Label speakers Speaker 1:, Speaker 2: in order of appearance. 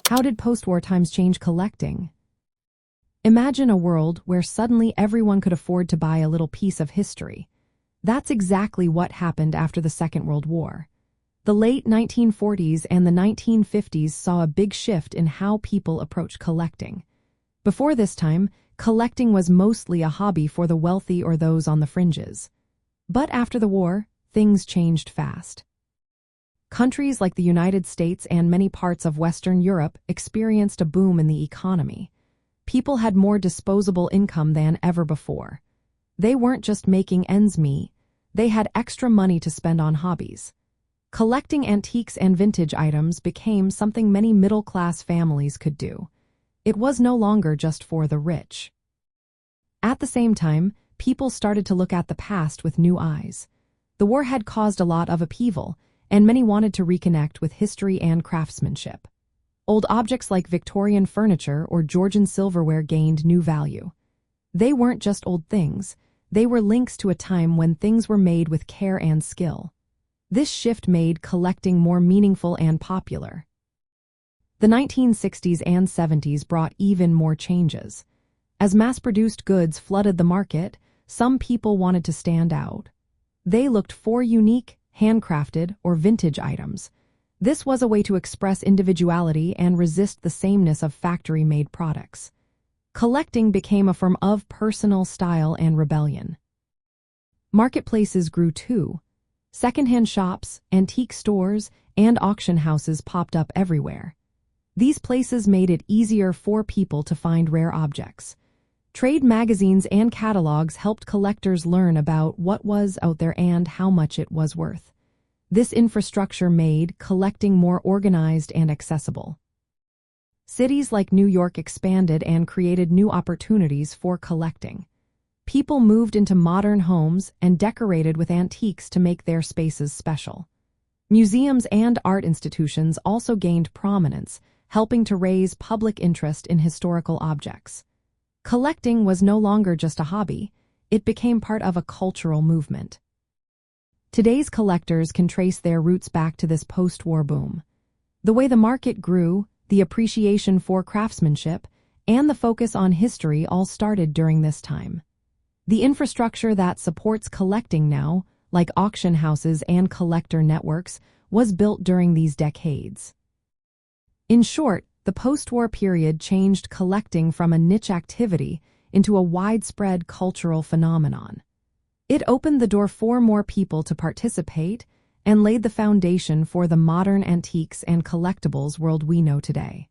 Speaker 1: How did post-war times change collecting? Imagine a world where suddenly everyone could afford to buy a little piece of history. That's exactly what happened after the Second World War. The late 1940s and the 1950s saw a big shift in how people approached collecting. Before this time, collecting was mostly a hobby for the wealthy or those on the fringes. But after the war, things changed fast. Countries like the United States and many parts of Western Europe experienced a boom in the economy. People had more disposable income than ever before. They weren't just making ends meet, they had extra money to spend on hobbies. Collecting antiques and vintage items became something many middle-class families could do. It was no longer just for the rich. At the same time, people started to look at the past with new eyes. The war had caused a lot of upheaval, and many wanted to reconnect with history and craftsmanship. Old objects like Victorian furniture or Georgian silverware gained new value. They weren't just old things, they were links to a time when things were made with care and skill. This shift made collecting more meaningful and popular. The 1960s and 70s brought even more changes. As mass-produced goods flooded the market, some people wanted to stand out. They looked for unique, handcrafted, or vintage items. This was a way to express individuality and resist the sameness of factory-made products. Collecting became a form of personal style and rebellion. Marketplaces grew too. Secondhand shops, antique stores, and auction houses popped up everywhere. These places made it easier for people to find rare objects. Trade magazines and catalogs helped collectors learn about what was out there and how much it was worth. This infrastructure made collecting more organized and accessible. Cities like New York expanded and created new opportunities for collecting. People moved into modern homes and decorated with antiques to make their spaces special. Museums and art institutions also gained prominence, helping to raise public interest in historical objects. Collecting was no longer just a hobby, it became part of a cultural movement. Today's collectors can trace their roots back to this post-war boom. The way the market grew, the appreciation for craftsmanship, and the focus on history all started during this time. The infrastructure that supports collecting now, like auction houses and collector networks, was built during these decades. In short, the post-war period changed collecting from a niche activity into a widespread cultural phenomenon. It opened the door for more people to participate and laid the foundation for the modern antiques and collectibles world we know today.